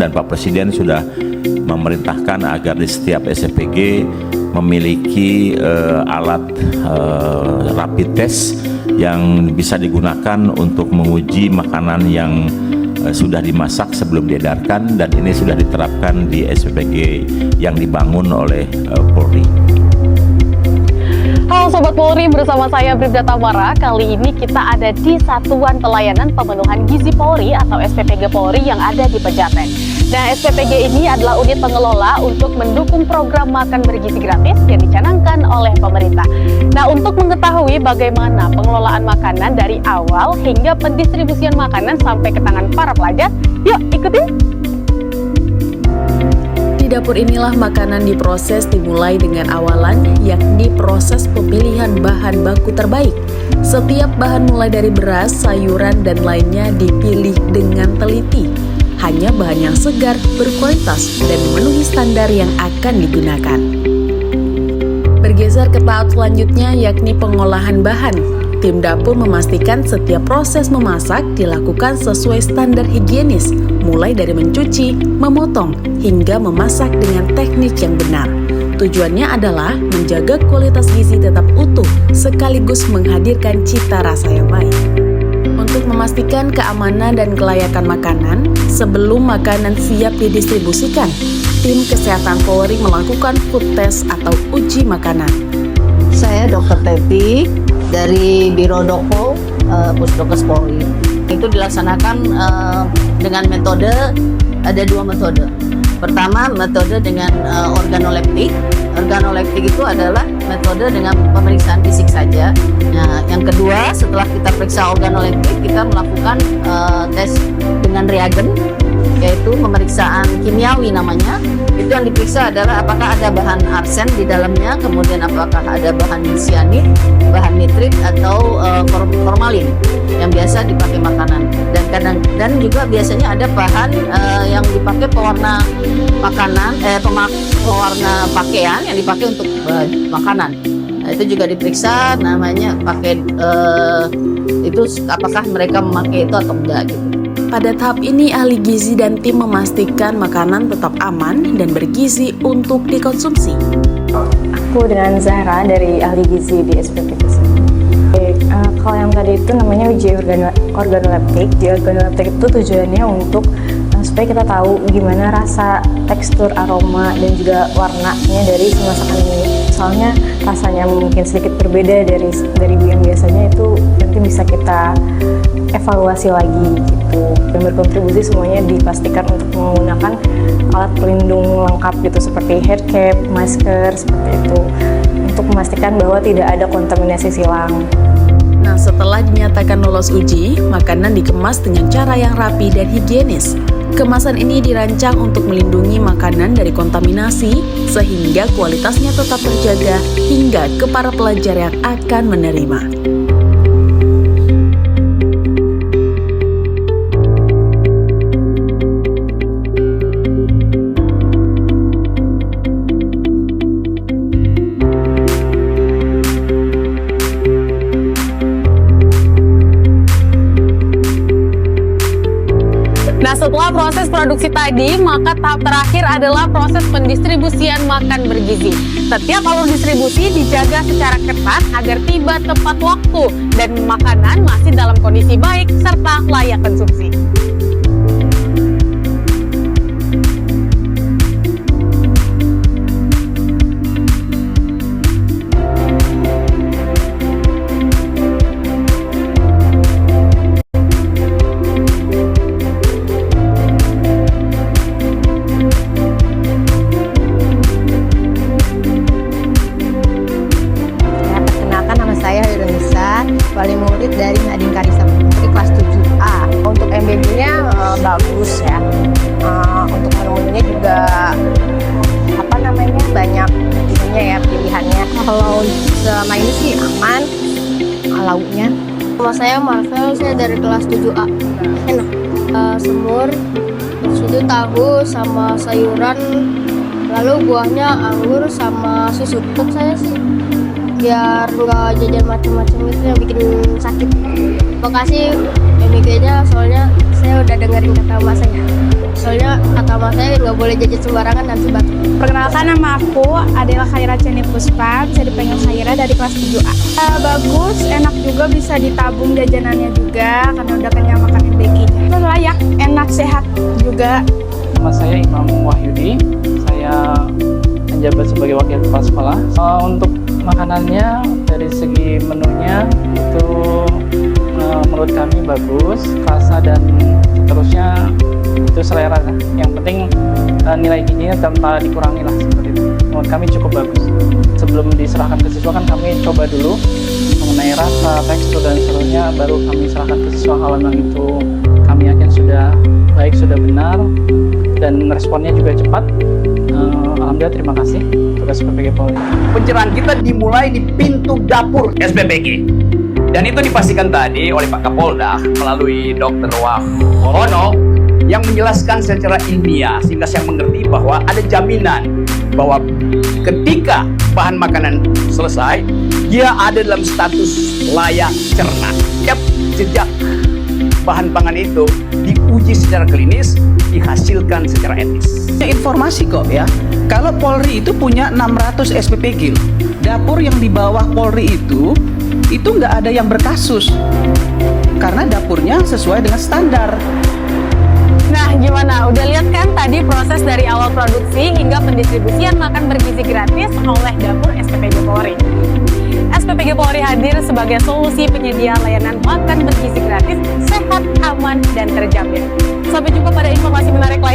dan Pak Presiden sudah memerintahkan agar di setiap SPPG memiliki alat rapid test yang bisa digunakan untuk menguji makanan yang sudah dimasak sebelum diedarkan, dan ini sudah diterapkan di SPPG yang dibangun oleh Polri. Halo Sobat Polri, bersama saya Bribda Tamara. Kali ini kita ada di Satuan Pelayanan Pemenuhan Gizi Polri atau SPPG Polri yang ada di Pejaten. Nah, SPPG ini adalah unit pengelola untuk mendukung program makan bergizi gratis yang dicanangkan oleh pemerintah. Nah, untuk mengetahui bagaimana pengelolaan makanan dari awal hingga pendistribusian makanan sampai ke tangan para pelajar, yuk ikutin! Di dapur inilah makanan diproses dimulai dengan awalan, yakni proses pemilihan bahan baku terbaik. Setiap bahan mulai dari beras, sayuran, dan lainnya dipilih dengan teliti. Hanya bahan yang segar, berkualitas, dan memenuhi standar yang akan digunakan. Bergeser ke tahap selanjutnya, yakni pengolahan bahan. Tim dapur memastikan setiap proses memasak dilakukan sesuai standar higienis, mulai dari mencuci, memotong, hingga memasak dengan teknik yang benar. Tujuannya adalah menjaga kualitas gizi tetap utuh, sekaligus menghadirkan cita rasa yang baik. Untuk memastikan keamanan dan kelayakan makanan, sebelum makanan siap didistribusikan, tim kesehatan Polri melakukan food test atau uji makanan. Saya Dr. Tepi dari Biro Doko Pusdokes Polri. Itu dilaksanakan dengan metode, ada dua metode. Pertama, metode dengan organoleptik. Organoleptik itu adalah metode dengan pemeriksaan fisik saja. Nah, yang kedua, setelah kita periksa organoleptik, kita melakukan tes dengan reagen, yaitu pemeriksaan kimiawi namanya. Itu yang diperiksa adalah apakah ada bahan arsen di dalamnya, kemudian apakah ada bahan sianid, bahan nitrit, atau formalin yang biasa dipakai makanan. Dan juga biasanya ada bahan yang dipakai pewarna makanan, pewarna pakaian yang dipakai untuk makanan. Nah, itu juga diperiksa, namanya pakai itu apakah mereka memakai itu atau enggak gitu. Pada tahap ini, ahli gizi dan tim memastikan makanan tetap aman dan bergizi untuk dikonsumsi. Aku dengan Zahra dari ahli gizi di SPPG. Kalau yang tadi itu namanya uji organoleptik. Di organoleptik itu tujuannya untuk supaya kita tahu gimana rasa, tekstur, aroma, dan juga warnanya dari si masakan ini. Soalnya rasanya mungkin sedikit berbeda dari yang biasanya, itu nanti bisa kita evaluasi lagi gitu. Dan berkontribusi semuanya dipastikan untuk menggunakan alat pelindung lengkap gitu, seperti hair cap, masker, seperti itu, untuk memastikan bahwa tidak ada kontaminasi silang. Nah, setelah dinyatakan lolos uji, makanan dikemas dengan cara yang rapi dan higienis. Kemasan ini dirancang untuk melindungi makanan dari kontaminasi, sehingga kualitasnya tetap terjaga hingga ke para pelajar yang akan menerima. Nah, setelah proses produksi tadi, maka tahap terakhir adalah proses pendistribusian makan bergizi. Setiap alur distribusi dijaga secara ketat agar tiba tepat waktu dan makanan masih dalam kondisi baik serta layak konsumsi. Wali murid dari Nadine Karissa Putri kelas 7A. Untuk MBG-nya bagus ya. Untuk menu-menunya juga banyak ininya ya, pilihannya. Kalau selama ini sih aman lauknya. Nama saya Marvel, saya dari kelas 7A. Enak. Semur, itu tahu sama sayuran, lalu buahnya anggur sama susu. Untuk saya sih biar nggak jajan macam-macam itu yang bikin sakit. Makasih MIG-nya, soalnya saya udah dengerin kata mas saya. Soalnya kata Sama saya nggak boleh jajan sembarangan nanti batuk. Perkenalkan, nama aku adalah Khaira Ceni Puspa, bisa dipanggil Khaira, dari kelas 7A. Bagus, enak juga, bisa ditabung jajanannya juga karena udah kenyang makan MBG-nya. Layak, enak, sehat juga. Nama saya Imam Wahyudi, saya menjabat sebagai wakil kepala sekolah. Untuk makanannya dari segi menunya itu menurut kami bagus, rasa dan seterusnya itu selera lah. Yang penting nilai gizinya tanpa dikurangi lah, seperti itu. Menurut kami cukup bagus. Sebelum diserahkan ke siswa kan kami coba dulu mengenai rasa, tekstur dan seterusnya, baru kami serahkan ke siswa. Kalau memang itu kami yakin sudah baik, sudah benar, dan responnya juga cepat. Alhamdulillah, terima kasih tugas SPPG Polri. Pencerahan kita dimulai di pintu dapur SPPG. Dan itu dipastikan tadi oleh Pak Kapolda melalui Dr. Wahono yang menjelaskan secara ilmiah sehingga saya mengerti bahwa ada jaminan bahwa ketika bahan makanan selesai, dia ada dalam status layak cerna. Setiap jejak bahan pangan itu diuji secara klinis, dihasilkan secara etis. Informasi kok ya, kalau Polri itu punya 600 SPPG. Dapur yang di bawah Polri itu nggak ada yang berkasus karena dapurnya sesuai dengan standar. Nah, gimana? Udah lihat kan tadi proses dari awal produksi hingga pendistribusian makan bergizi gratis oleh dapur SPPG Polri. SPPG Polri hadir sebagai solusi penyedia layanan makan bergizi gratis, sehat, aman, dan terjamin. Sampai jumpa pada informasi menarik lain.